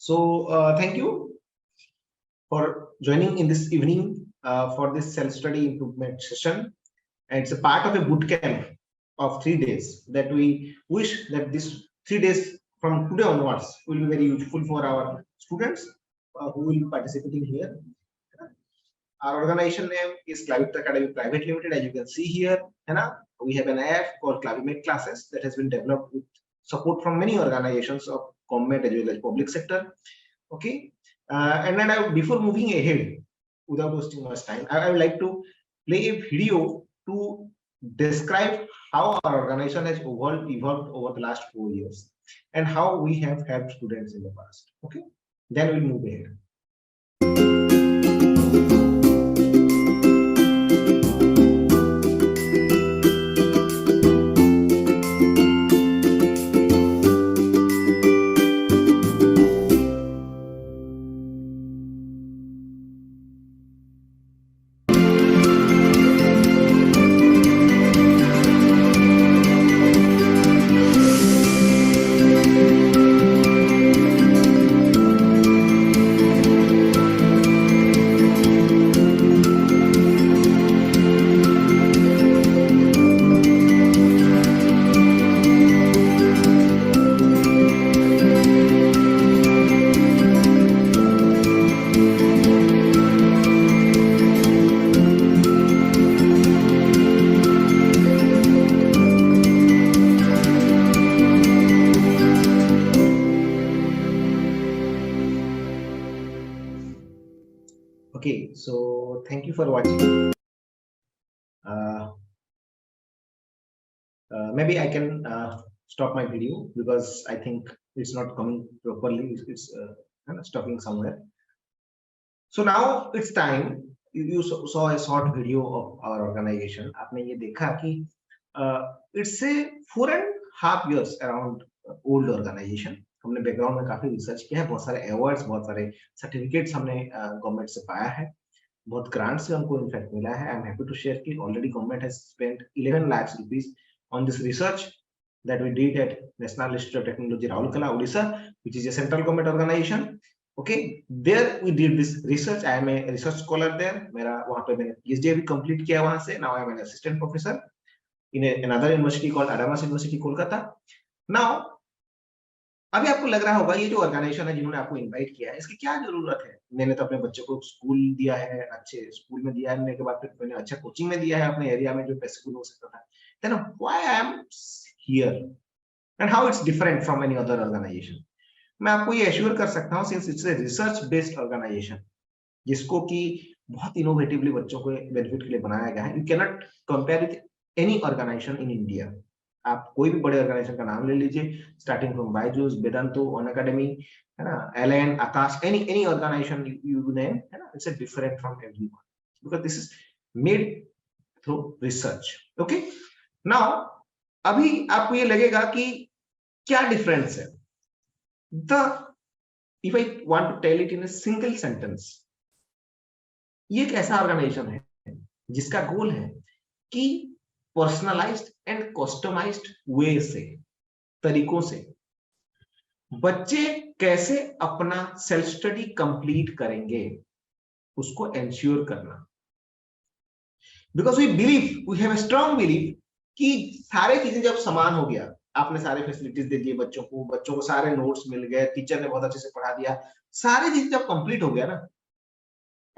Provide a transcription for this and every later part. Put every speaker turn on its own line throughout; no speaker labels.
Thank you for joining in this evening for this self-study improvement session. And it's a part of a boot camp of 3 days that we wish that this 3 days from today onwards will be very useful for our students who will be participating here. Our organization name is Clavit Academy Private Limited, as you can see here. We have an app called Clavimate Classes that has been developed with support from many organizations of government as well as public sector. Okay, and then before moving ahead, without wasting much time, I would like to play a video to describe how our organization has evolved over the last 4 years and how we have helped students in the past. Okay, then we'll move ahead. Okay, so thank you for watching. Maybe I can stop my video because I think it's not coming properly. It's stopping somewhere. So now it's time. You saw a short video of our organization. आपने ये देखा कि it's a 4.5 years around old organization. हमने background में काफी research किया है, बहुत सारे अवार्ड्स, बहुत सारे सर्टिफिकेट्स हमने गवर्नमेंट से पाया है, बहुत ग्रांट्स से हमको इनफैक्ट मिला है. I am happy to share कि already government has spent 11 lakhs rupees on this research that we did at National Institute of Technology, Raulkela, Odisha, which is a central government organization. Okay, there we did this research. I am a research scholar there. मेरा वहाँ पे मैंने PhD भी complete किया वहाँ से. Now I am an assistant professor in another university called Adamas University, Kolkata. Now अभी आपको लग रहा होगा ये जो ऑर्गेनाइजेशन है जिन्होंने आपको इनवाइट किया है, इसकी क्या जरूरत है? मैंने तो अपने बच्चों को स्कूल दिया है, अच्छे स्कूल में दिया है, के बाद फिर मैंने अच्छा कोचिंग में दिया है अपने एरिया में जो पैसे हो सकता था. Then why I am here and how it's different from any other organization? मैं आपको ये एश्योर कर सकता हूँ, since it's a research based organization जिसको कि बहुत इनोवेटिवली बच्चों को बेनिफिट के लिए बनाया गया है. You cannot compare with any organization in India. आप कोई भी बड़े ऑर्गेनाइजेशन का नाम ले लीजिए, starting from Byju's, Vedantu, Unacademy, है ना, Allen, Aakash, any organisation you name, है ना, it's different from everyone because this is made through research. Okay, now अभी आपको ये लगेगा कि क्या डिफरेंस है. If I want to tell it in a single sentence, ये एक ऐसा ऑर्गेनाइजेशन है जिसका गोल है कि पर्सनलाइज्ड एंड कस्टमाइज्ड वे से, तरीकों से बच्चे कैसे अपना सेल्फ स्टडी कंप्लीट करेंगे उसको एंश्योर करना. Because we believe, we have a strong believe कि सारे चीजें जब समान हो गया, आपने सारे फैसिलिटीज दे दिए बच्चों को सारे नोट्स मिल गए, टीचर ने बहुत अच्छे से पढ़ा दिया, सारी चीजें जब कंप्लीट हो गया ना,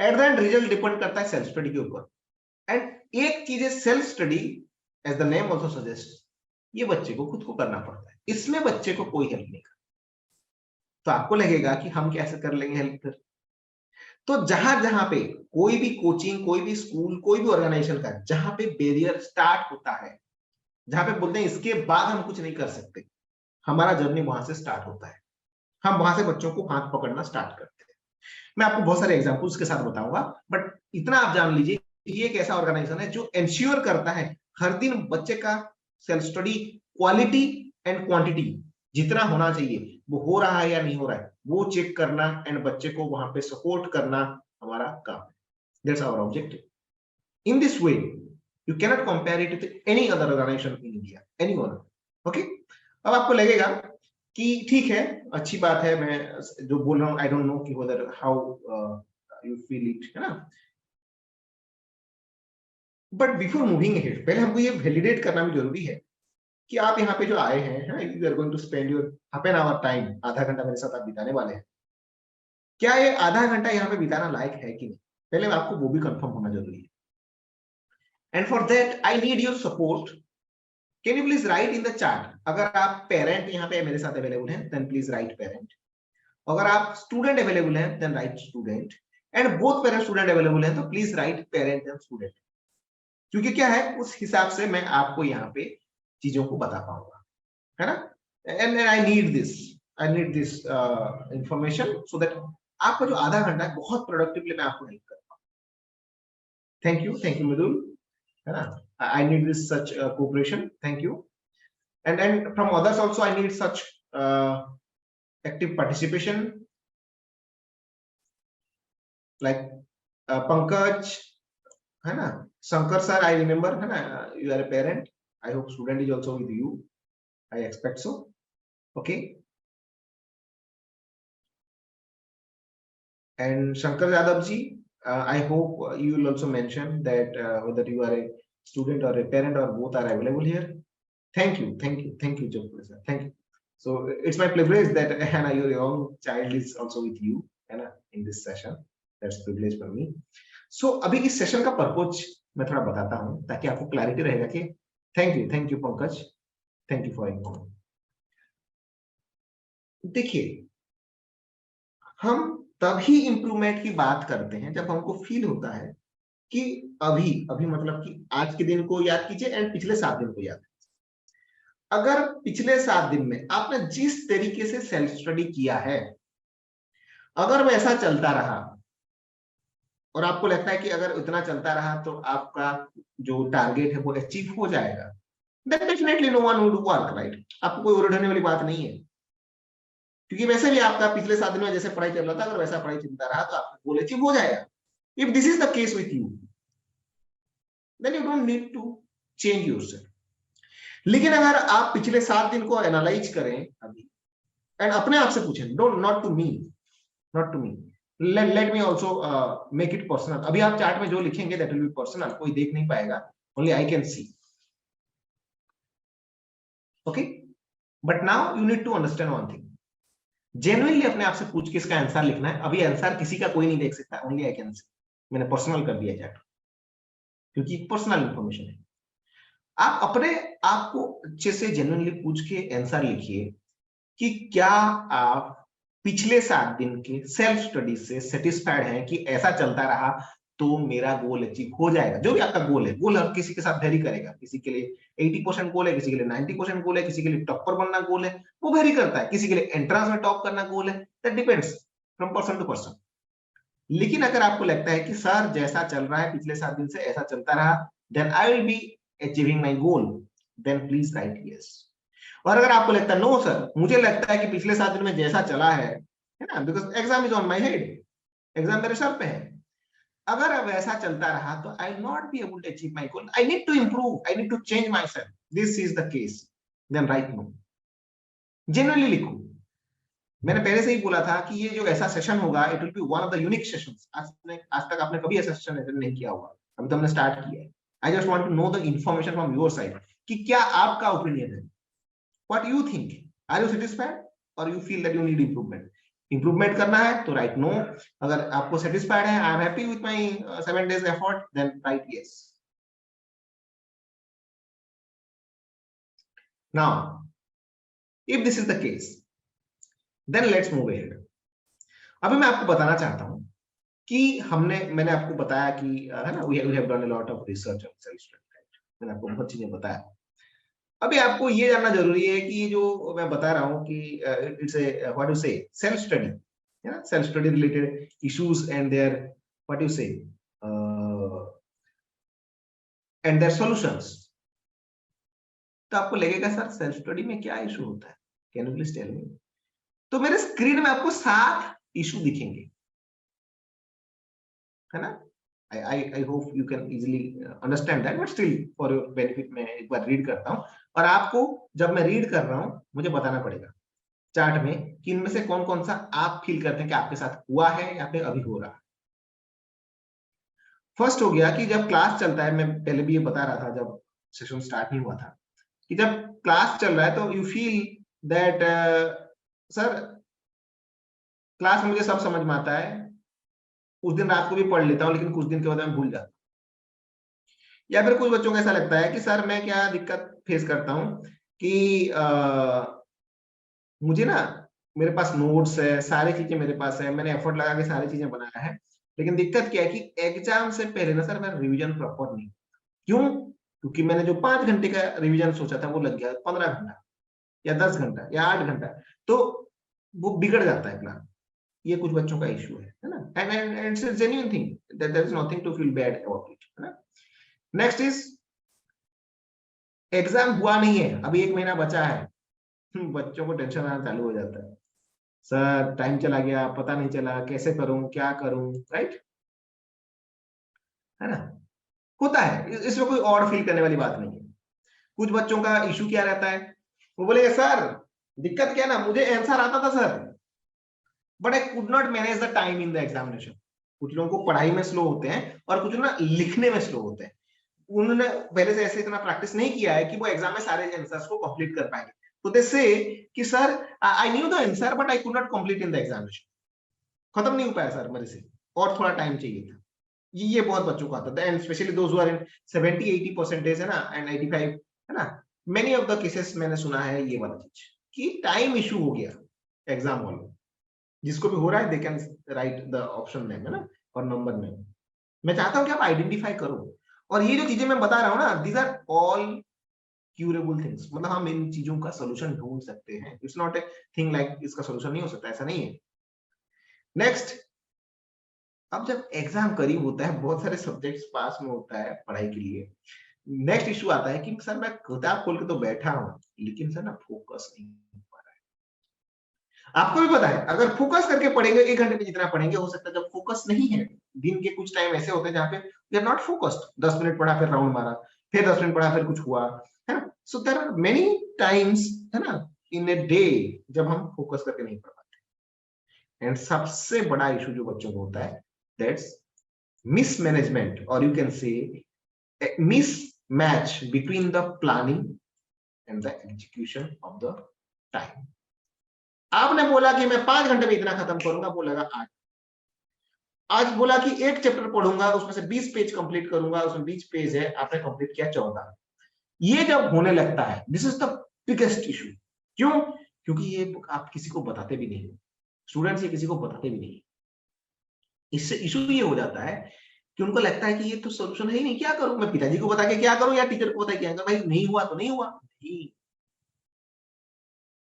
at the end result depend करता है सेल्फ स्टडी के ऊपर. एंड एक चीज है self study, as the name also suggest, ये बच्चे को खुद को करना पड़ता है, इसमें बच्चे को कोई हेल्प नहीं करता. तो आपको लगेगा कि हम कैसे कर लेंगे हेल्प फिर. तो जहां पे कोई भी कोचिंग, कोई भी स्कूल, कोई भी ऑर्गेनाइजेशन का जहां पे बैरियर स्टार्ट होता है, जहां पे बोलते हैं इसके बाद हम कुछ नहीं कर सकते, हमारा जर्नी वहां से स्टार्ट होता है. हम वहां से बच्चों को हाथ पकड़ना स्टार्ट करते हैं. मैं आपको बहुत सारे एग्जांपल्स के साथ बताऊंगा, बट इतना आप जान लीजिए ये एक ऐसा ऑर्गेनाइजेशन है जो एंश्योर करता है हर दिन बच्चे का self study quality and quantity जितना होना चाहिए वो हो रहा है या नहीं हो रहा है, वो चेक करना एंड बच्चे को वहां पे सपोर्ट करना हमारा काम है. That's our objective. In this way you cannot compare it with any other organisation in India, anyone. Okay, अब आपको लगेगा कि ठीक है, अच्छी बात है, मैं जो बोल रहा हूँ आई डोंट नो कि whether how you feel it, है ना। बट बिफोर मूविंग अहेड, पहले हमको ये वैलिडेट करना भी जरूरी है कि आप यहाँ पे जो आए हैं, है ना, you are going to spend your half an hour time, आधा घंटा मेरे साथ आप बिताने वाले हैं, क्या ये आधा घंटा यहाँ पे बिताना लायक है कि नहीं, पहले आपको वो भी कंफर्म होना जरूरी है। And for that I need your support. Can you please right in the chat, अगर आप पेरेंट यहाँ पे मेरे साथ अवेलेबल हैं देन प्लीज राइट पेरेंट, अगर आप स्टूडेंट अवेलेबल हैं then write student, and both parent student available हैं तो please write parent and student, क्योंकि क्या है उस हिसाब से मैं आपको यहाँ पे चीजों को बता पाऊंगा, है ना। And I need this information so that आपका जो आधा घंटा है बहुत प्रोडक्टिवली मैं आपको हेल्प कर पाऊँ। थैंक यू मृदुल, है ना। I need this such cooperation, thank you. And from others also I need such active participation, like Pankaj, है ना, Shankar sir, I remember, है ना, you are a parent, I hope student is also with you, I expect so, okay. And Shankar Yadav ji, I hope you will also mention that whether you are a student or a parent or both are available here. Thank you Jagpur sir, thank you. So it's my privilege that Hannah, your young child is also with you, Hannah, in this session. That's privilege for me. So अभी इस session का purpose मैं थोड़ा बताता हूं ताकि आपको clarity रहेगा कि thank you Pankaj, thank you for inform. देखिए, हम तभी इंप्रूवमेंट की बात करते हैं जब हमको फील होता है कि अभी अभी मतलब कि आज के दिन को याद कीजिए एंड पिछले 7 दिन को याद। अगर पिछले 7 दिन में आपने जिस तरीके से सेल्फ स्टडी किया है, अगर वैसा चलता रहा और आपको लगता है कि अगर इतना चलता रहा तो आपका जो टारगेट है वो अचीव हो जाएगा, then definitely no one would work, right? आपको कोई उलझने वाली बात नहीं है, क्योंकि वैसे भी आपका पिछले 7 दिन में जैसे पढ़ाई चल रहा था, अगर वैसा पढ़ाई चलता रहा तो आपका गोल अचीव हो जाएगा। If this is the case with you, then you don't need to change yourself. लेकिन अगर आप पिछले 7 दिन को एनालाइज करें अभी एंड अपने आप से पूछें, not to me, let me also make it personal. अभी आप चार्ट में जो लिखेंगे that will be personal, कोई देख नहीं पाएगा, only I can see, okay? But now you need to understand one thing, genuinely अपने आप से पूछ के इसका आंसर लिखना है। अभी आंसर किसी का कोई नहीं देख सकता, only I can see, मैंने पर्सनल कर दिया चार्ट क्योंकि पर्सनल इंफॉर्मेशन है। आप अपने आप को अच्छे से जेन्युइनली पूछ के आंसर लिखिए कि क्या आप पिछले 7 दिन के सेल्फ स्टडी से सेटिस्फाइड हैं कि ऐसा चलता रहा तो मेरा गोल अचीव हो जाएगा। जो भी आपका गोल है, गोल हर किसी के साथ वेरी करेगा, किसी के लिए 80% गोल है, किसी के लिए 90% गोल है, किसी के लिए टॉपर बनना गोल है, वो वेरी करता है, किसी के लिए एंट्रेंस में टॉप करना गोल है, that depends from person to person. लेकिन अगर आपको लगता है कि सर जैसा चल रहा है पिछले 7 दिन से ऐसा चलता रहा, then I will be achieving my goal, then please write yes. और अगर आपको लगता है नो सर, मुझे लगता है कि पिछले 7 दिन में जैसा चला है ना, because exam is on my head, exam मेरे सर पे है, अगर अब ऐसा चलता रहा तो I will not be able to achieve my goal, I need to improve, I need to change myself, this is the case, then write no, genuinely लिखो। मैंने पहले से ही बोला था कि ये जो ऐसा सेशन होगा, it will B one of the unique sessions. आज तक आपने कभी ऐसा सेशन अटेंड नहीं किया होगा, अभी तो हमने स्टार्ट किया है। I just want to know the information from your side कि क्या आपका ओपिनियन है, what you think, are you satisfied और you feel that you need improvement. Improvement करना है तो राइट नो, अगर आपको सेटिस्फाइड है, I am happy with my 7 days effort, then right yes. Now if this is the case, then let's move ahead. अभी मैं आपको बताना चाहता हूं कि मैंने आपको बताया कि है ना, we have done a lot of research on self study, मैंने आपको बहुत चीजें बताया। अभी आपको ये जानना जरूरी है कि ये जो मैं बता रहा हूं कि it's a what you say self study, है ना, self study related issues and their what you say and their solutions. तो आपको लगेगा सर सेल्फ स्टडी में क्या इशू होता है, can you please tell me. तो मेरे स्क्रीन में आपको 7 इशू दिखेंगे, है ना। I hope you can easily understand that, but still for your benefit मैं एक बार रीड करता हूँ और आपको जब मैं रीड कर रहा हूँ मुझे बताना पड़ेगा। चार्ट में कि इनमें से कौन कौन सा आप फील करते हैं कि आपके साथ हुआ है या फिर अभी हो रहा है। फर्स्ट हो गया कि जब क्लास चलता है, मैं पहले भी ये बता रहा था जब सेशन स्टार्ट नहीं हुआ था, कि जब क्लास चल रहा है तो you feel that sir class में मुझे सब समझ में आता है, उस दिन रात को भी पढ़ लेता हूँ, लेकिन कुछ दिन के बाद मैं भूल जाता हूँ। या फिर कुछ बच्चों को ऐसा लगता है कि सर मैं क्या दिक्कत फेस करता हूँ कि मुझे ना, मेरे पास नोट्स है, सारी चीजें मेरे पास है, मैंने एफर्ट लगा के सारी चीजें बनाया है, लेकिन दिक्कत क्या है कि एग्जाम से पहले ना सर मैं रिवीजन प्रॉपर नहीं। क्यों? क्योंकि मैंने जो 5 घंटे का रिवीजन सोचा था वो लग गया 15 घंटा या 10 घंटा या 8 घंटा, तो वो बिगड़ जाता है प्लान। ये कुछ बच्चों का इशू है ना, and it's a genuine thing, there is nothing to feel bad about it, है ना। नेक्स्ट इज एग्जाम हुआ नहीं है, अभी 1 महीना बचा है, बच्चों को टेंशन आना चालू हो जाता है, सर टाइम चला गया, पता नहीं चला, कैसे करूं, क्या करूं, राइट, है ना। होता है, इसमें कोई और फील करने वाली बात नहीं है। कुछ बच्चों का इशू क्या रहता है, वो बोलेंगे सर दिक्कत क्या है ना, मुझे आंसर आता था sir, but I could not manage the time in the examination. कुछ लोगों को पढ़ाई में स्लो होते हैं और कुछ ना लिखने में स्लो होते हैं, उन्होंने पहले से ऐसे इतना प्रैक्टिस नहीं किया है कि वो एग्जाम में सारे आंसर्स को कंप्लीट कर पाएंगे। तो दे से कि sir I knew the answer but I could not complete in the examination, खत्म नहीं हो पाया सर मेरे से, और थोड़ा टाइम चाहिए था। ये बहुत बच्चों को आता था, and specially those who are in 70-80% है ना, एंड 85, है ना। मेनी ऑफ द केसेस मैंने सुना है ये वाला चीज कि टाइम इशू हो गया एग्जाम हॉल में। जिसको भी हो रहा है they can write the option name, है ना, और नंबर नेम। मैं चाहता हूं कि आप आइडेंटिफाई करो, और ये जो चीजें मैं बता रहा हूं ना, these are all curable things, मतलब हम इन चीजों का सोल्यूशन ढूंढ सकते हैं। It's not a thing like इसका सोल्यूशन नहीं हो सकता, ऐसा नहीं है। नेक्स्ट, अब जब एग्जाम करीब होता है, बहुत सारे सब्जेक्ट्स पास में होता है पढ़ाई के लिए, नेक्स्ट इशू आता है कि सर मैं किताब खोल के तो बैठा हूं, लेकिन सर ना फोकस नहीं हो पा रहा है। आपको भी पता है अगर फोकस करके पढ़ेंगे 1 घंटे में जितना पढ़ेंगे, हो सकता है जब फोकस नहीं है, दिन के कुछ टाइम ऐसे होते हैं जहां पे we are not focused, 10 minute पढ़ा फिर राउंड मारा, फिर 10 मिनट पढ़ा फिर कुछ हुआ, है ना। So there are many times, है ना, इन ए डे जब हम फोकस करके नहीं पढ़ पाते। एंड सबसे बड़ा इशू जो बच्चों को होता है, that's mismanagement, or you can say a mismatch between the planning and the execution of the time। आपने बोला कि मैं 5 घंटे में इतना खत्म करूंगा, वो लगा 8। आज बोला कि एक चैप्टर पढ़ूंगा, उसमें से 20 पेज कंप्लीट करूंगा, उसमें 20 पेज है, आपने कंप्लीट किया 14। ये जब होने लगता है, this is the biggest issue. क्यों? क्योंकि ये आप किसी को बताते भी नहीं, स्टूडेंट्स ये किसी को बताते भी नहीं। इससे इशू ये हो जाता है कि उनको लगता है कि ये तो सोल्यूशन है ही नहीं, क्या करूं मैं, पिताजी को बता के क्या करूं या टीचर को बता के क्या करूं, भाई नहीं हुआ तो नहीं हुआ। नहीं,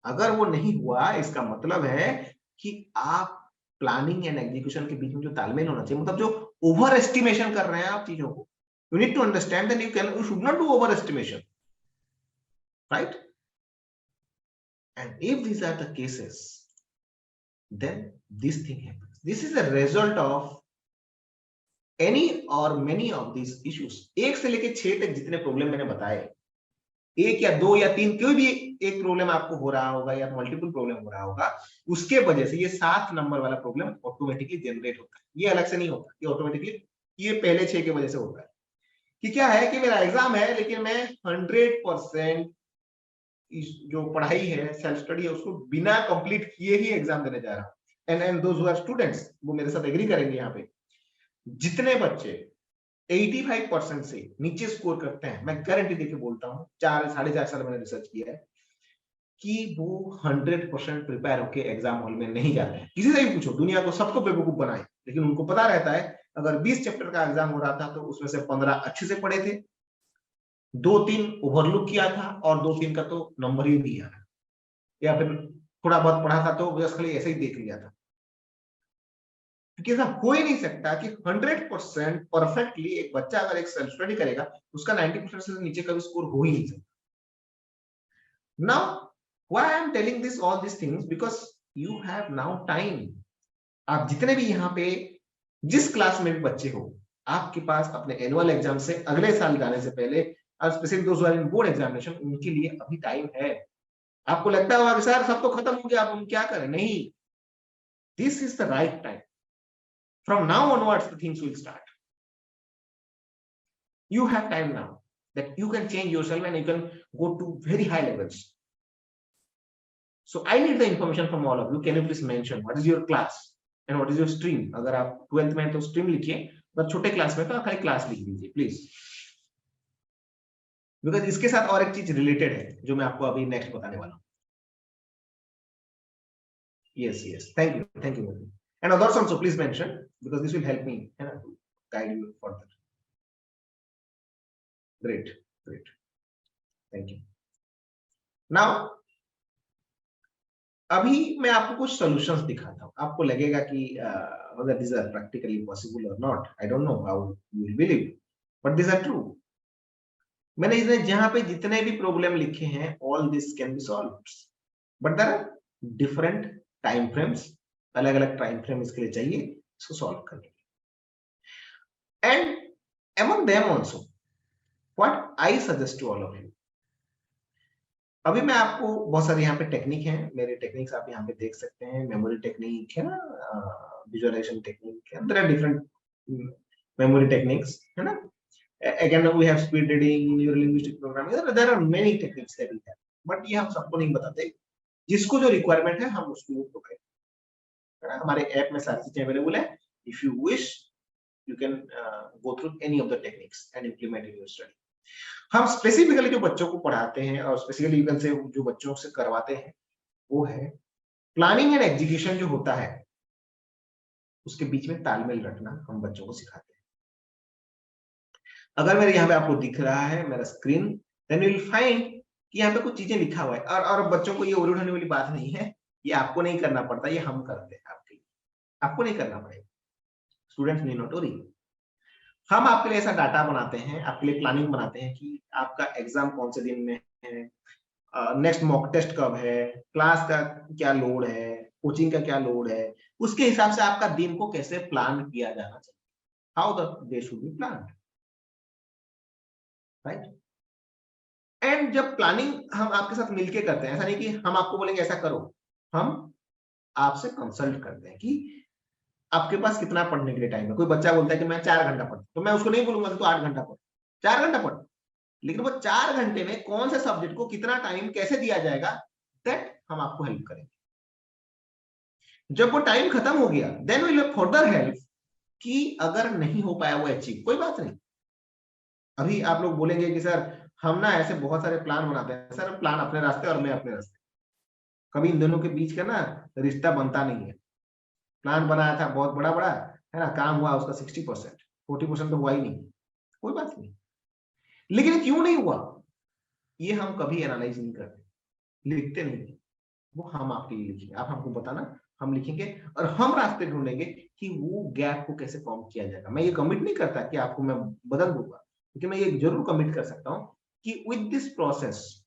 अगर वो नहीं हुआ इसका मतलब है कि आप प्लानिंग एंड एग्जीक्यूशन के बीच में जो तालमेल होना चाहिए, मतलब जो ओवर एस्टिमेशन कर रहे हैं आप चीजों को, you need to understand that you should not do over estimation, right. And if these are the cases, then this thing happens. This is a result of any or many of these issues। 1 से लेके 6 तक जितने problem मैंने बताए, 1 या 2 या 3 कोई भी एक प्रॉब्लम आपको हो रहा होगा या मल्टीपल प्रॉब्लम हो रहा होगा, उसके वजह से ये 7 नंबर वाला प्रॉब्लम ऑटोमेटिकली जनरेट होता है। ये अलग से नहीं होता, ये ऑटोमेटिकली ये पहले 6 के वजह से होता है। कि क्या है कि मेरा एग्जाम है, लेकिन मैं 100% जो पढ़ाई है, सेल्फ स्टडी है, उसको बिना कंप्लीट किए ही एग्जाम देने जा रहा हूं। And those who are students वो मेरे साथ एग्री करेंगे, यहाँ पे जितने बच्चे 85% से नीचे स्कोर करते हैं, मैं गारंटी देके बोलता हूँ, 4 साढ़े 4 साल मैंने रिसर्च किया है कि वो 100% प्रिपेयर होके एग्जाम हॉल में नहीं जाते हैं। किसी से भी पूछो, दुनिया को सबको बेवकूफ बनाए, लेकिन उनको पता रहता है अगर 20 चैप्टर का एग्जाम हो रहा था तो उसमें से 15 अच्छे से पढ़े थे, 2-3 ओवरलुक किया था, और 2-3 का तो नंबर ही नहीं आया, या फिर थोड़ा बहुत पढ़ा था तो बस खाली ऐसे ही देख लिया था। क्योंकि ऐसा हो ही नहीं सकता कि 100% परफेक्टली एक बच्चा अगर एक सेल्फ स्टडी करेगा, उसका 90% से नीचे का भी स्कोर हो ही नहीं सकता। Now why I am telling this all this things, because you have now time. आप जितने भी यहाँ पे जिस क्लास में भी बच्चे हो, आपके पास अपने एनुअल एग्जाम से अगले साल जाने से पहले, और specially those who are in board examination, उनके लिए अभी टाइम है। आपको लगता होगा कि सर सब तो खत्म हो गया, अब हम क्या करें? नहीं, this is the right time. From now onwards the things will start. You have time now that you can change yourself and you can go to very high levels. So I need the information from all of you. Can you please mention what is your class and what is your stream? अगर आप 12th में तो stream लिखिए, पर छोटे class में तो खाली क्लास लिख दीजिए प्लीज, बिकॉज इसके साथ और एक चीज रिलेटेड है जो मैं आपको अभी नेक्स्ट बताने वाला हूँ. Yes, thank you and others also please mention because this will help me to guide you further. Great, thank you. Now अभी मैं आपको कुछ सॉल्यूशंस दिखाता हूं. आपको लगेगा कि whether these are practically possible or not, I don't know how you will believe, but these are true. मैंने इसमें जहां पे जितने भी प्रॉब्लम लिखे हैं, all this can be solved, but there are different time frames. अलग अलग टाइम फ्रेम इसके लिए चाहिए इसको सॉल्व करने के. And among them also what I suggest to all of you. अभी मैं आपको बहुत सारे यहाँ पे टेक्निक हैं, मेरे टेक्निक्स आप यहाँ पे देख सकते हैं. मेमोरी टेक्निक है ना, विजुअलाइजेशन टेक्निक है, there are different memory techniques है ना. Again we have speed reading, neuro linguistic programming, there are many techniques that we have, but ये हम सबको नहीं बताते. जिसको जो रिक्वायरमेंट है हम उसको प्रोवाइड करते हैं. हमारे ऐप में सारी चीजें अवेलेबल है. If you wish you can go through any of the techniques and implement in your study. हम स्पेसिफिकली जो बच्चों को पढ़ाते हैं और स्पेसिफिकली इवन से जो बच्चों से करवाते हैं वो है प्लानिंग एंड एग्जीक्यूशन. जो होता है उसके बीच में तालमेल रखना हम बच्चों को सिखाते हैं. अगर मेरे यहाँ पे आपको दिख रहा है मेरा screen, then you will find कि यहाँ पे कुछ चीजें लिखा हुआ है. और बच्चों को ये ओरिड होने वाली बात नहीं है, ये आपको नहीं करना पड़ता, ये हम करते हैं आपके लिए. आपको नहीं करना पड़ेगा. Students need not worry. हम आपके लिए ऐसा डाटा बनाते हैं, आपके लिए प्लानिंग बनाते हैं कि आपका एग्जाम कौन से दिन में है, नेक्स्ट मॉक टेस्ट कब है, क्लास का क्या लोड है, कोचिंग का क्या लोड है, उसके हिसाब से आपका दिन को कैसे प्लान किया जाना चाहिए. How the day should be planned, right. And जब प्लानिंग हम आपके साथ मिलके करते हैं, ऐसा नहीं कि हम आपको बोलेंगे ऐसा करो, हम आपसे कंसल्ट करते हैं कि आपके पास कितना पढ़ने के लिए टाइम है. कोई बच्चा बोलता है कि मैं 4 घंटा पढ़ता, तो मैं उसको नहीं बोलूंगा कि तू 8 घंटा पढ़, 4 घंटा पढ़, लेकिन वो 4 घंटे में कौन से सब्जेक्ट को कितना टाइम कैसे दिया जाएगा, दैट हम आपको हेल्प करेंगे. जब वो टाइम खत्म हो गया, then we will further help कि अगर नहीं हो पाया वो अचीव, कोई बात नहीं. अभी आप लोग बोलेंगे कि सर हम ना ऐसे बहुत सारे प्लान बनाते हैं. सर प्लान अपने रास्ते और मैं अपने रास्ते, कभी इन दोनों के बीच का ना रिश्ता बनता नहीं है. प्लान बनाया था बहुत बड़ा बड़ा है ना, काम हुआ उसका 60%, 40% तो हुआ ही नहीं, कोई बात नहीं. लेकिन क्यों नहीं हुआ ये हम कभी एनालाइज नहीं करते, लिखते नहीं. वो हम आपके लिए लिखेंगे, आप हमको बताना, हम लिखेंगे और हम रास्ते ढूंढेंगे कि वो गैप को कैसे कम किया जाएगा. मैं ये कमिट नहीं करता कि आपको मैं बदल दूंगा, क्योंकि मैं ये जरूर कमिट कर सकता हूं कि with this process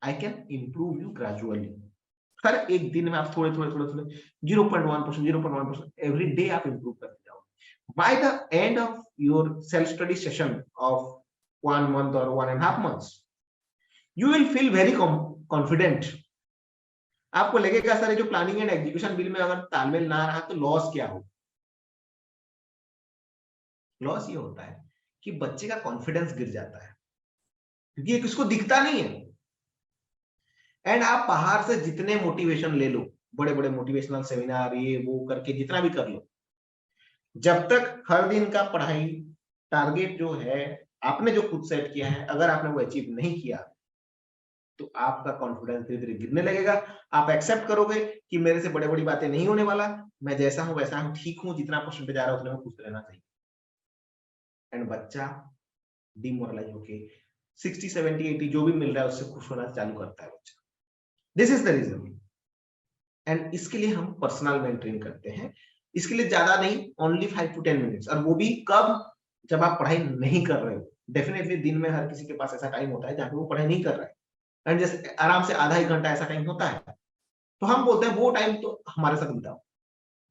I can improve you gradually. हर एक दिन में आप थोड़े 0.1% एवरी डे आप इंप्रूव करते जाओ. By the end of your self study session of 1 month or 1.5 months, you will feel very confident. आपको लगेगा सर जो प्लानिंग एंड एग्जीक्यूशन बिल में अगर तालमेल ना रहा तो लॉस क्या हो. लॉस ये होता है कि बच्चे का कॉन्फिडेंस गिर जाता है, क्योंकि ये किसको दिखता नहीं है. एंड आप बाहर से जितने मोटिवेशन ले लो, बड़े बड़े मोटिवेशनल सेमिनार ये वो करके जितना भी कर लो, जब तक हर दिन का पढ़ाई टारगेट जो है आपने जो खुद सेट किया है, अगर आपने वो अचीव नहीं किया तो आपका कॉन्फिडेंस धीरे धीरे गिरने लगेगा. आप एक्सेप्ट करोगे कि मेरे से बड़े बड़ी बातें नहीं होने वाला, मैं जैसा हूं वैसा हूं, ठीक हूं, जितना परसेंटेज आ रहा है उतने में खुश रहना चाहिए. एंड बच्चा डिमोरलाइज होके 60, 70, 80 जो भी मिल रहा है उससे खुश होना चालू करता है बच्चा. This is the reason. And इसके लिए हम पर्सनल मेंटरिंग करते हैं. इसके लिए ज्यादा नहीं, ओनली 5 to 10 मिनट्स. और वो भी कब, जब आप पढ़ाई नहीं कर रहे हो. डेफिनेटली दिन में हर किसी के पास ऐसा टाइम होता है जहां पे वो पढ़ाई नहीं कर रहा है, एंड जैसे आराम से आधा 1 घंटा ऐसा टाइम होता है, तो हम बोलते हैं वो टाइम तो हमारे साथ बिताओ.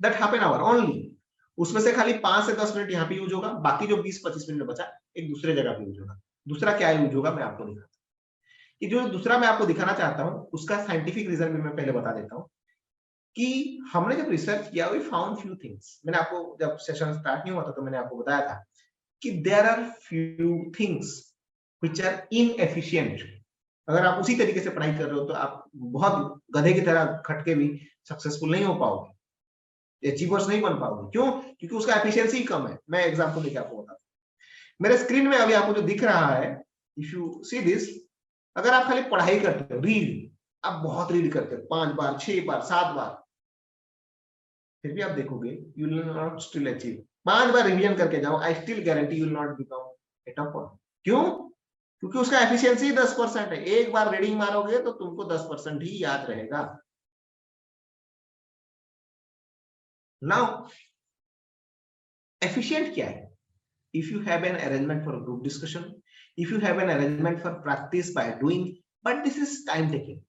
That half an hour only. उसमें से खाली 5 से 10 मिनट यहाँ पे यूज होगा, बाकी जो 20-25 मिनट बचा एक दूसरे जगह पे यूज होगा. दूसरा क्या यूज होगा मैं आपको दिखाता हूं. कि जो दूसरा मैं आपको दिखाना चाहता हूँ उसका साइंटिफिक रीजन भी मैं पहले बता देता हूँ कि हमने जब रिसर्च किया वी फाउंड फ्यू थिंग्स। मैंने आपको जब सेशन स्टार्ट नहीं हुआ था तो मैंने आपको बताया था कि there are few things which are inefficient. अगर आप उसी तरीके से पढ़ाई कर रहे हो तो आप बहुत गधे की तरह खटके भी सक्सेसफुल नहीं हो पाओगे, अचीवर्स नहीं बन पाओगे। क्यों? क्योंकि उसका एफिशिएंसी कम है। मैं एग्जांपल देके आपको बताता हूँ। मेरे स्क्रीन में अभी आपको जो दिख रहा है, इफ यू सी दिस, अगर आप खाली पढ़ाई करते हो, रीड, आप बहुत रीड करते हो 5 बार 6 बार 7 बार, फिर भी आप देखोगे you will not still achieve. 5 bar revision करके जाओ, I still guarantee you will not become a topper. क्यों? क्योंकि उसका एफिशिएंसी 10% है। एक बार रीडिंग मारोगे तो तुमको 10% ही याद रहेगा। नाउ एफिशिएंट क्या है? If you have an arrangement for group discussion, if you have an arrangement for practice by doing, but this is time taking,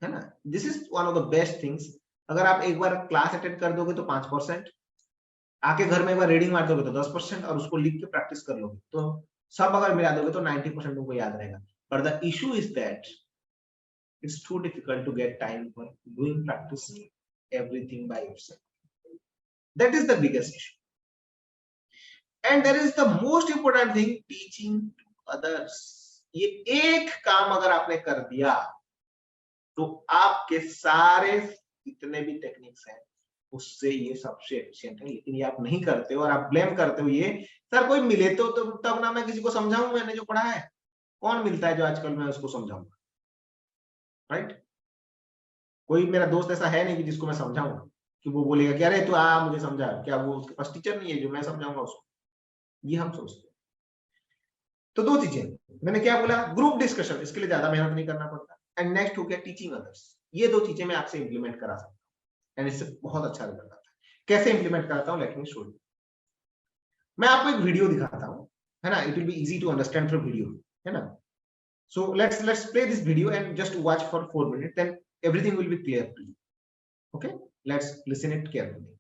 है ना। This is one of the best things. अगर आप एक बार class attend कर दोगे तो 5%, आके घर में एक बार रीडिंग मार दोगे तो 10%, और उसको लिख के प्रैक्टिस कर लोगे तो सब अगर मिला दोगे तो 90% तुमको याद रहेगा। But the issue is that it's too difficult to get time for doing practice everything by yourself. That is the biggest issue. And there is the most important thing, teaching to others. ये एक काम अगर आपने कर दिया तो आपके सारे जितने भी टेक्निक्स हैं उससे ये सबसे एफिशिएंट है। लेकिन ये आप नहीं करते हो और आप ब्लेम करते हो ये, सर कोई मिले तो तब ना मैं किसी को समझाऊं, मैंने जो पढ़ा है। कौन मिलता है जो आजकल मैं उसको समझाऊंगा, राइट? कोई मेरा दोस्त ऐसा है नहीं कि जिसको मैं समझाऊं कि वो बोलेगा कि अरे तू आ मुझे समझा। क्या वो उसके पास टीचर नहीं है जो मैं समझाऊंगा उसको? ये हम सोचते हैं। तो दो चीजें मैंने क्या बोला, ग्रुप डिस्कशन, इसके लिए ज्यादा मेहनत नहीं करना पड़ता। एंड नेक्स्ट हो गया टीचिंग अदर्स। ये दो चीजें मैं आपसे इंप्लीमेंट करा सकता हूँ एंड इससे बहुत अच्छा रिजल्ट आता है। कैसे इंप्लीमेंट कराता हूँ, लेट मी शो यू। मैं आपको एक वीडियो दिखाता हूँ, है ना। It will be easy to understand through video, है ना। So let's play this video and just watch for 4 minutes, then everything will be clear to you. Okay, let's listen it carefully.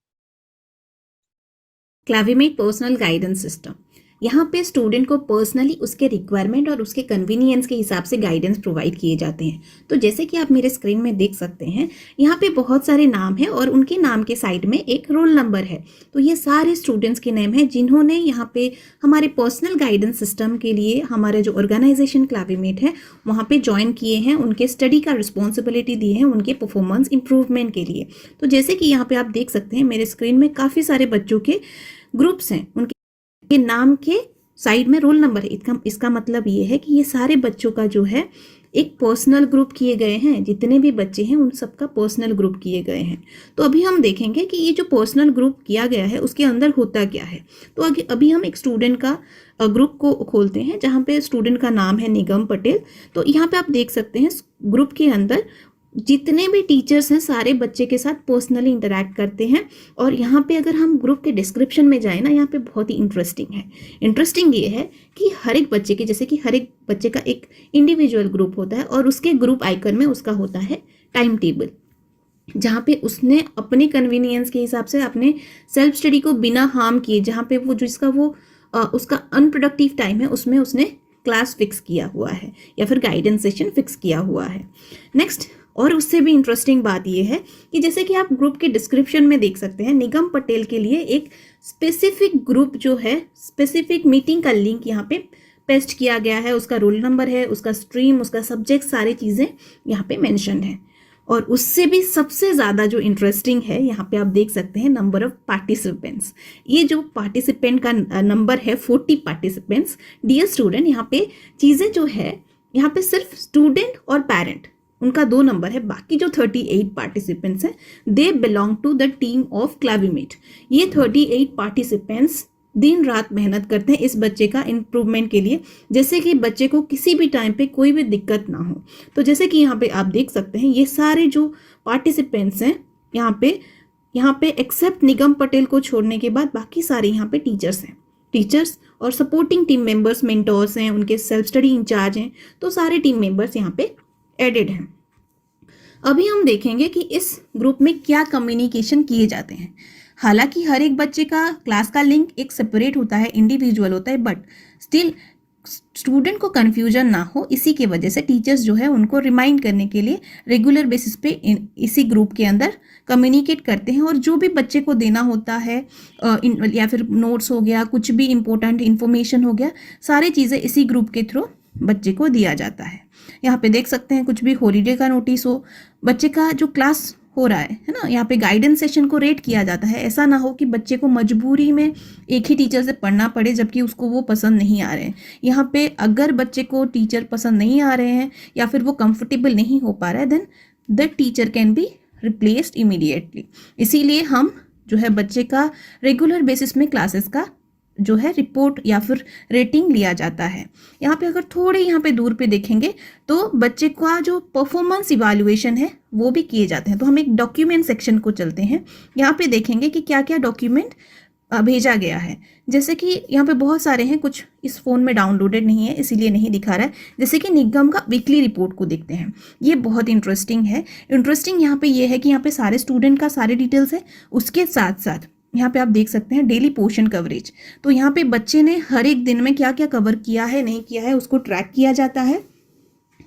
क्लावीमेट personal guidance system. यहाँ पे student को personally उसके requirement और उसके convenience के हिसाब से गाइडेंस प्रोवाइड किए जाते हैं। तो जैसे कि आप मेरे स्क्रीन में देख सकते हैं, यहाँ पे बहुत सारे नाम हैं और उनके नाम के साइड में एक रोल नंबर है। तो ये सारे स्टूडेंट्स के नेम हैं जिन्होंने यहाँ पे हमारे पर्सनल गाइडेंस सिस्टम के लिए हमारा जो ऑर्गेनाइजेशन क्लावीमेट है वहाँ पे ज्वाइन किए हैं, उनके स्टडी का रिस्पॉन्सिबिलिटी दिए हैं उनके परफॉर्मेंस इंप्रूवमेंट के लिए। तो जैसे कि यहाँ पे आप देख सकते हैं मेरे स्क्रीन में काफ़ी सारे बच्चों के ग्रुप्स हैं, उनके नाम के साइड में रोल नंबर है। इसका मतलब ये है कि ये सारे बच्चों का जो है एक पर्सनल ग्रुप किए गए हैं। जितने भी बच्चे हैं उन सबका पर्सनल ग्रुप किए गए हैं। तो अभी हम देखेंगे कि ये जो पर्सनल ग्रुप किया गया है उसके अंदर होता क्या है। तो अभी हम एक स्टूडेंट का ग्रुप को खोलते हैं जहाँ पे स्टूडेंट का नाम है निगम पटेल। तो यहाँ पे आप देख सकते हैं ग्रुप के अंदर जितने भी टीचर्स हैं सारे बच्चे के साथ पर्सनली इंटरैक्ट करते हैं। और यहाँ पे अगर हम ग्रुप के डिस्क्रिप्शन में जाए ना, यहाँ पे बहुत ही इंटरेस्टिंग है। इंटरेस्टिंग ये है कि हर एक बच्चे के, जैसे कि हर एक बच्चे का एक इंडिविजुअल ग्रुप होता है और उसके ग्रुप आइकन में उसका होता है टाइम टेबल, जहाँ पे उसने अपने कन्वीनियंस के हिसाब से अपने सेल्फ स्टडी को बिना हार्म किए, जहाँ पे वो जिसका वो उसका अनप्रोडक्टिव टाइम है उसमें उसने क्लास फिक्स किया हुआ है या फिर गाइडेंस सेशन फिक्स किया हुआ है। नेक्स्ट, और उससे भी इंटरेस्टिंग बात यह है कि जैसे कि आप ग्रुप के डिस्क्रिप्शन में देख सकते हैं, निगम पटेल के लिए एक स्पेसिफिक ग्रुप जो है, स्पेसिफिक मीटिंग का लिंक यहाँ पे पेस्ट किया गया है। उसका रोल नंबर है, उसका स्ट्रीम, उसका सब्जेक्ट, सारी चीज़ें यहाँ पे मेंशन है। और उससे भी सबसे ज़्यादा जो इंटरेस्टिंग है, यहाँ पे आप देख सकते हैं नंबर ऑफ पार्टिसिपेंट्स। ये जो पार्टिसिपेंट का नंबर है 40 पार्टिसिपेंट्स। डियर स्टूडेंट, यहाँ पे चीज़ें जो है, यहाँ पे सिर्फ स्टूडेंट और पेरेंट उनका 2 नंबर है। बाकी जो 38 पार्टिसिपेंट्स हैं they belong to the team of क्लावीमेट। ये 38 पार्टिसिपेंट्स दिन रात मेहनत करते हैं इस बच्चे का इम्प्रूवमेंट के लिए, जैसे कि बच्चे को किसी भी टाइम पे कोई भी दिक्कत ना हो। तो जैसे कि यहाँ पे आप देख सकते हैं ये सारे जो पार्टिसिपेंट्स हैं यहाँ पे एक्सेप्ट निगम पटेल को छोड़ने के बाद बाकी सारे यहाँ पे टीचर्स हैं। टीचर्स और सपोर्टिंग टीम मेंबर्स, मेंटोर्स हैं, उनके सेल्फ स्टडी इंचार्ज हैं। तो सारे टीम मेंबर्स यहाँ पे एडेड हैं। अभी हम देखेंगे कि इस ग्रुप में क्या कम्युनिकेशन किए जाते हैं। हालांकि हर एक बच्चे का क्लास का लिंक एक सेपरेट होता है, इंडिविजुअल होता है, बट स्टिल स्टूडेंट को कन्फ्यूजन ना हो, इसी की वजह से टीचर्स जो है उनको रिमाइंड करने के लिए रेगुलर बेसिस पे इसी ग्रुप के अंदर कम्युनिकेट करते हैं, और जो भी बच्चे को देना होता है या फिर नोट्स हो गया, कुछ भी इंपॉर्टेंट इन्फॉर्मेशन हो गया, सारी चीज़ें इसी ग्रुप के थ्रू बच्चे को दिया जाता है। यहाँ पे देख सकते हैं कुछ भी हॉलीडे का नोटिस हो, बच्चे का जो क्लास हो रहा है ना, यहाँ पे गाइडेंस सेशन को रेट किया जाता है। ऐसा ना हो कि बच्चे को मजबूरी में एक ही टीचर से पढ़ना पड़े जबकि उसको वो पसंद नहीं आ रहे हैं। यहाँ पे अगर बच्चे को टीचर पसंद नहीं आ रहे हैं या फिर वो कंफर्टेबल नहीं हो पा रहा है, then the teacher can be replaced immediately. इसीलिए हम जो है बच्चे का रेगुलर बेसिस में क्लासेस का जो है रिपोर्ट या फिर रेटिंग लिया जाता है। यहाँ पे अगर थोड़े यहाँ पे दूर पे देखेंगे तो बच्चे का जो परफॉर्मेंस इवैल्यूएशन है वो भी किए जाते हैं। तो हम एक डॉक्यूमेंट सेक्शन को चलते हैं, यहाँ पे देखेंगे कि क्या क्या डॉक्यूमेंट भेजा गया है। जैसे कि यहाँ पे बहुत सारे हैं, कुछ इस फ़ोन में डाउनलोडेड नहीं है इसीलिए नहीं दिखा रहा है। जैसे कि निगम का वीकली रिपोर्ट को देखते हैं, ये बहुत इंटरेस्टिंग है। इंटरेस्टिंग यहाँ पे ये है कि यहाँ पे सारे स्टूडेंट का सारे डिटेल्स है, उसके साथ साथ यहाँ पे आप देख सकते हैं डेली पोर्शन कवरेज। तो यहाँ पे बच्चे ने हर एक दिन में क्या क्या कवर किया है, नहीं किया है, उसको ट्रैक किया जाता है,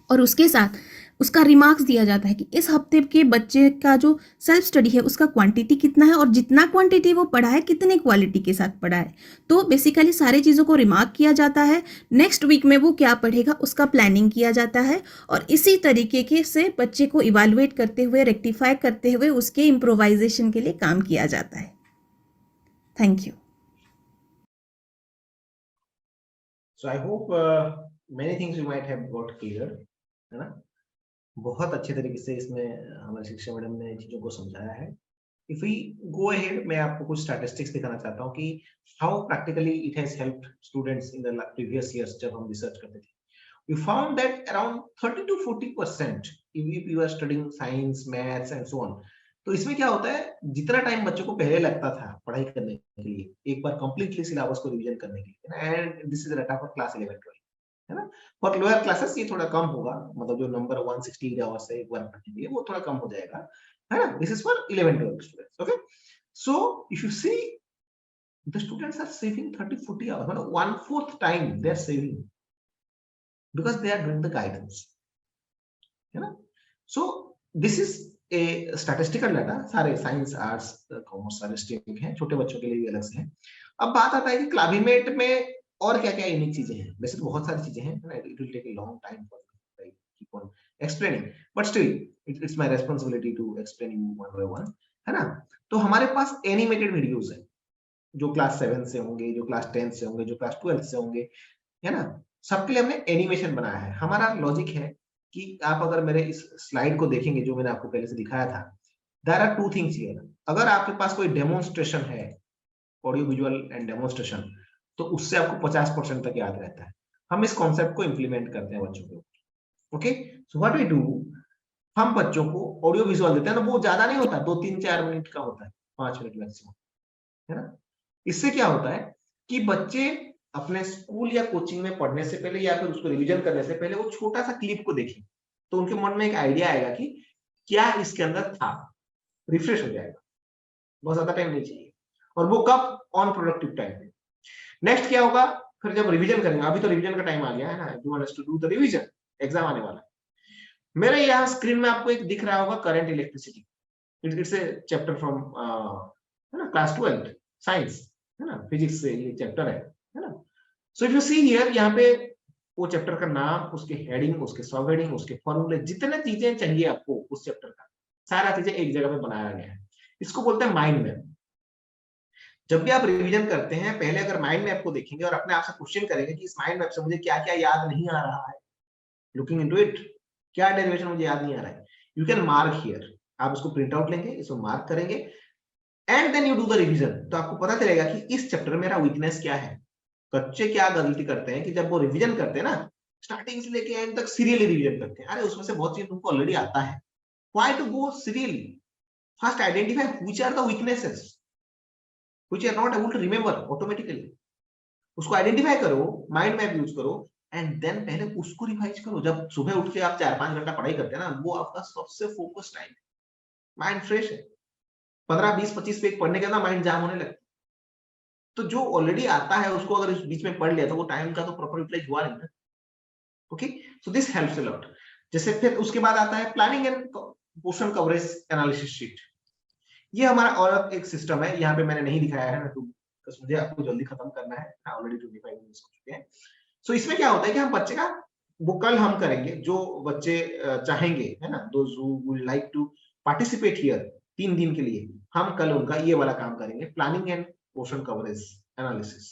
और उसके साथ उसका रिमार्क्स दिया जाता है कि इस हफ्ते के बच्चे का जो सेल्फ स्टडी है उसका क्वांटिटी कितना है, और जितना क्वांटिटी वो पढ़ा है कितने क्वालिटी के साथ पढ़ा है। तो बेसिकली सारी चीज़ों को रिमार्क किया जाता है। नेक्स्ट वीक में वो क्या पढ़ेगा उसका प्लानिंग किया जाता है, और इसी तरीके के से बच्चे को इवैल्यूएट करते हुए, रेक्टिफाई करते हुए उसके इम्प्रोवाइजेशन के लिए काम किया जाता है। Thank you.
So I hope many things you might have got clear, है ना? बहुत अच्छे तरीके से इसमें हमारे शिक्षा मैडम ने चीजों को समझाया है। If we go ahead, मैं आपको कुछ स्टैटिस्टिक्स दिखाना चाहता हूँ कि how practically it has helped students in the previous years जब हम रिसर्च करते थे। We found that around 30 to 40% if you are studying science, maths and so on, तो इसमें क्या होता है, जितना टाइम बच्चों को पहले लगता था पढ़ाई करने के लिए, एक बार कंप्लीटली सिलेबस को रिवीजन करने के लिए, and this is data for class 11 12, है ना। फॉर लोअर क्लासेस ये थोड़ा कम होगा, मतलब जो नंबर 160 आवर्स से एक बार पढ़ने के लिए वो थोड़ा कम हो जाएगा, है ना। This is for 11 12 students, okay. So if you see the students are saving 30-40 hours, मतलब 1/4 time they are saving because they are doing the guidance, है ना। So this is a statistical data, सारे साइंस, आर्ट्स, कॉमर्स सारे stream के हैं, छोटे बच्चों के लिए भी अलग से है। अब बात आता है कि क्लाबीमेट में और क्या क्या यूनिक चीजें हैं। वैसे तो बहुत सारी चीजें हैं, it will take a long time for keep on explaining, but still it's my responsibility to explain you one by one, है ना। तो हमारे पास एनिमेटेड वीडियोस हैं जो क्लास 7 से होंगे, जो क्लास 10 से होंगे, जो क्लास 12 से होंगे, है ना। सबके लिए हमने एनिमेशन बनाया है। हमारा लॉजिक है कि आप अगर मेरे इस स्लाइड को देखेंगे जो मैंने आपको पहले से दिखाया था, there are two things here. अगर आपके पास कोई डेमोन्स्ट्रेशन है, ऑडियो विजुअल एंड डेमोन्स्ट्रेशन, तो उससे आपको 50% तक याद रहता है। हम इस कॉन्सेप्ट को इंप्लीमेंट करते हैं बच्चों को, okay. So what we do, हम बच्चों को ऑडियो विजुअल देते हैं ना, वो ज्यादा नहीं होता, 2-3-4 मिनट का होता है, 5 मिनट मैक्सिमम, है ना। इससे क्या होता है कि बच्चे अपने स्कूल या कोचिंग में पढ़ने से पहले या फिर उसको रिवीजन करने से पहले वो छोटा सा क्लिप को देखें, तो उनके मन में एक आइडिया आएगा कि क्या इसके अंदर था, रिफ्रेश हो जाएगा। बहुत ज्यादा टाइम नहीं चाहिए, और वो कब, ऑन प्रोडक्टिव टाइम पे। नेक्स्ट क्या होगा, फिर जब रिवीजन करेंगे, अभी तो रिवीजन का टाइम आ गया है ना, you want to do the revision, exam आने वाला है। मेरे यहाँ स्क्रीन में आपको एक दिख रहा होगा current electricity, it's a chapter from है ना क्लास 12 साइंस, है ना, फिजिक्स से ये चैप्टर है ना। सो इफ यू सी हियर, यहाँ पे वो चैप्टर का नाम, उसके हेडिंग, उसके सब हेडिंग, उसके फॉर्मूले, जितने चीजें चाहिए आपको उस चैप्टर का, सारा चीजें एक जगह पे बनाया गया है। इसको बोलते हैं माइंड मैप। जब भी आप रिवीजन करते हैं, पहले अगर माइंड मैप को देखेंगे और अपने आप से क्वेश्चन करेंगे कि इस माइंड मैप से मुझे क्या क्या याद नहीं आ रहा है, लुकिंग इनटू इट, क्या डेरिवेशन मुझे याद नहीं आ रहा है, यू कैन मार्क हियर। आप उसको प्रिंट आउट लेंगे, इसको मार्क करेंगे, and then you do the revision. तो आपको पता चलेगा कि इस चैप्टर में मेरा वीकनेस क्या है। बच्चे क्या गलती करते हैं कि जब वो रिवीजन करते हैं ना, स्टार्टिंग से लेके एंड तक सीरियली रिवीजन करते हैं। अरे उसमें से बहुत चीज तुमको ऑलरेडी आता है, why to go serially? First identify which are the weaknesses which are not able to remember automatically. उसको आइडेंटिफाई करो, माइंड मैप यूज करो, एंड देन पहले उसको रिवाइज करो। जब सुबह उठ के आप 4-5 घंटा पढ़ाई करते हैं ना, वो आपका सबसे फोकस टाइम है, माइंड फ्रेश है। 15-20-25 पेज पढ़ने के बाद माइंड जाम होने लगता है। तो जो ऑलरेडी आता है उसको अगर इस बीच में पढ़ लिया तो वो टाइम का तो प्रॉपर यूटिलाइज हुआ नहीं ना। Okay, so this helps a lot. जैसे फिर उसके बाद आता है planning end portion coverage analysis sheet. ये हमारा और एक सिस्टम है, यहाँ पे मैंने नहीं दिखाया है ना, तो मुझे आपको जल्दी खत्म करना है, ऑलरेडी 25 मिनट्स हो चुके हैं। सो इसमें क्या होता है कि हम बच्चे का वो कल हम करेंगे, जो बच्चे चाहेंगे, है ना, those who would like to participate here 3 दिन के लिए, हम कल उनका ये वाला काम करेंगे, planning end portion coverage analysis.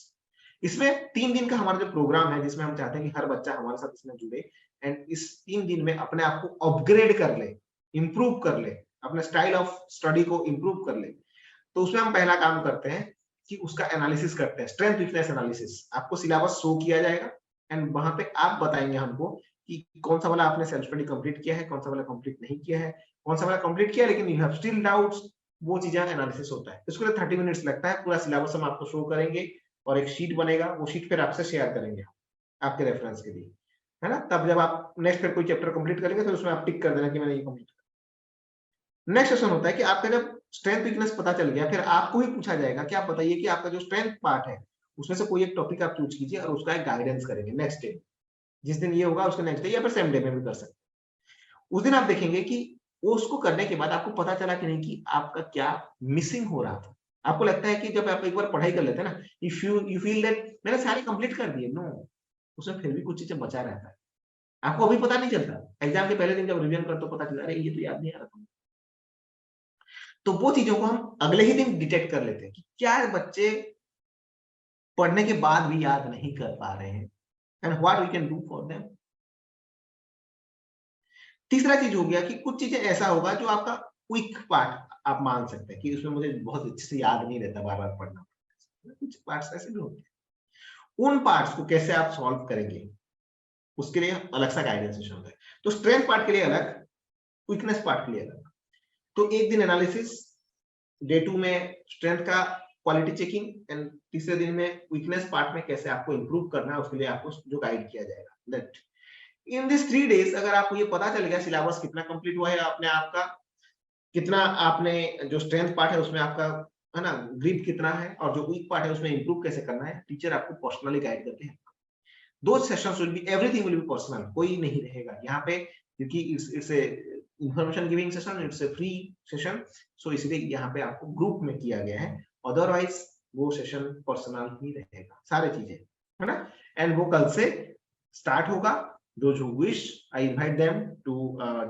इसमें 3 दिन का हमारा जो प्रोग्राम है, जिसमें हम चाहते हैं कि हर बच्चा हमारे साथ इसमें जुड़े एंड इस 3 दिन में अपने आप को अपग्रेड कर ले, इंप्रूव कर ले, अपने स्टाइल ऑफ स्टडी को इंप्रूव कर ले। तो उसमें हम पहला काम करते हैं कि उसका एनालिसिस करते हैं, स्ट्रेंथ वीकनेस एनालिसिस। आपको सिलेबस शो किया जाएगा एंड वहां पे आप बताएंगे हमको कि कौन सा वाला आपने सेल्फ स्टडी कंप्लीट किया है, कौन सा वाला कंप्लीट नहीं किया है, कौन सा वाला कंप्लीट किया है लेकिन यू हैव स्टिल डाउट्स, वो चीजें एनालिसिस होता है। इसके लिए 30 मिनट्स लगता है। पूरा सिलेबस हम आपको शो करेंगे और एक शीट बनेगा, वो शीट फिर आपसे शेयर करेंगे आपके रेफरेंस के लिए, है ना। तब जब आप नेक्स्ट फिर कोई चैप्टर कंप्लीट करेंगे तो उसमें आप टिक कर देना कि मैंने ये कंप्लीट किया। नेक्स्ट सेशन होता है कि आपका जब स्ट्रेंथ वीकनेस पता चल गया, फिर आपको ही पूछा जाएगा कि आप बताइए कि आपका जो स्ट्रेंथ पार्ट है उसमें से कोई एक टॉपिक आप चूज कीजिए और उसका एक गाइडेंस करेंगे नेक्स्ट डे। जिस दिन ये होगा उसके नेक्स्ट डे या फिर सेम डे में भी कर सकते हैं। उस दिन आप देखेंगे कि वो उसको करने के बाद आपको पता चला कि नहीं कि आपका क्या मिसिंग हो रहा था। आपको लगता है कि जब आप एक बार पढ़ाई कर लेते हैं ना, इफ यू फील दैट मैंने सारे कंप्लीट कर दिए, नो, उसमें फिर भी कुछ चीजें बचा रहता है। आपको अभी पता नहीं चलता, एग्जाम के पहले दिन जब रिवीजन करते हो पता चलता है अरे ये तो याद नहीं आ रहा था। तो वो चीजों को हम अगले ही दिन डिटेक्ट कर लेते हैं कि क्या बच्चे पढ़ने के बाद भी याद नहीं कर पा रहे हैं and what we can do for them. तीसरा चीज हो गया कि कुछ चीजें ऐसा होगा जो आपका क्विक पार्ट आप मान सकते हैं कि उसमें मुझे बहुत अच्छे से याद नहीं रहता, बार बार पढ़ना। कुछ पार्ट्स ऐसे भी होते हैं, उन पार्ट्स को कैसे आप सॉल्व करेंगे उसके लिए अलग सा गाइडेंस सेशन होता है। तो स्ट्रेंथ पार्ट के लिए अलग, वीकनेस पार्ट के लिए अलग। तो एक दिन एनालिसिस, डे 2 में स्ट्रेंथ का क्वालिटी चेकिंग एंड तीसरे दिन में वीकनेस पार्ट में कैसे आपको इंप्रूव करना है उसके लिए आपको जो गाइड किया जाएगा। दैट इन दिस 3 डेज अगर आपको ये पता चल गया सिलेबस कितना कंप्लीट हुआ है अपने आप का, कितना आपने जो स्ट्रेंथ पार्ट है उसमें आपका, है ना, ग्रिप कितना है, और जो वीक पार्ट है उसमें इंप्रूव कैसे करना है, टीचर आपको पर्सनली गाइड करके है। दो sessions will be, everything will be personal, कोई नहीं रहेगा यहाँ पे, क्योंकि it's a information giving session, it's a free session. So इसलिए यहाँ पे आपको ग्रुप में किया गया है, अदरवाइज वो सेशन पर्सनल ही रहेगा सारे चीजें, है ना। एंड वो कल से स्टार्ट होगा। Those who wish, I invite them to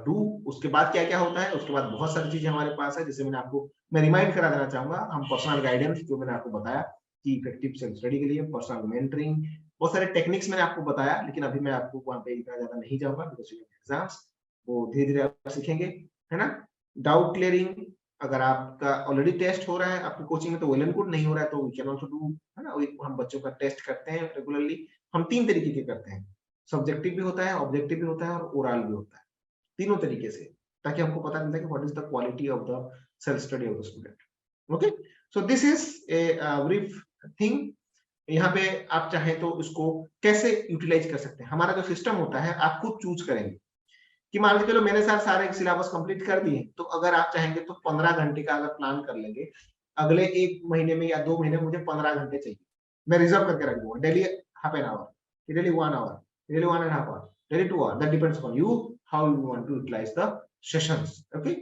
do। उसके बाद क्या क्या होता है, उसके बाद बहुत सारी चीजें हमारे पास है, जैसे मैं रिमाइंड करा देना चाहूंगा, हम पर्सनल गाइडेंस जो मैंने आपको बताया कि इफेक्टिव सेल्फ स्टडी के लिए पर्सनल मेंटरिंग, बहुत सारे टेक्निक्स मैंने आपको बताया, लेकिन अभी मैं आपको वहां पे इतना ज्यादा नहीं जाऊंगा बिकॉज़ एग्जाम्स, वो धीरे धीरे आप सीखेंगे, है ना। डाउट क्लियरिंग, अगर आपका ऑलरेडी टेस्ट हो रहा है आपकी कोचिंग में तो वेल एंड गुड, नहीं हो रहा है तो वी कैन आल्सो डू, है ना। हम बच्चों का टेस्ट करते हैं रेगुलरली, हम 3 तरीके के करते हैं, सब्जेक्टिव भी होता है, ऑब्जेक्टिव भी होता है और ओरल भी होता है, तीनों तरीके से, ताकि हमको पता चलता है कि what is the quality of the self study of the student. Okay, so this is a brief thing. यहाँ पे आप चाहें तो इसको कैसे यूटिलाइज कर सकते हैं। हमारा जो सिस्टम होता है आप खुद चूज करेंगे कि मान लीजिए चलो मैंने सारे सिलेबस कंप्लीट कर दिए, तो अगर आप चाहेंगे तो 15 घंटे का अगर प्लान कर लेंगे, अगले 1 महीने में या 2 महीने में मुझे 15 घंटे चाहिए, मैं रिजर्व करके रख दूंगा, daily half an hour, daily 1 hour, daily 1.5 hours, daily 2 hours. That depends on you how you want to utilize the sessions. Okay.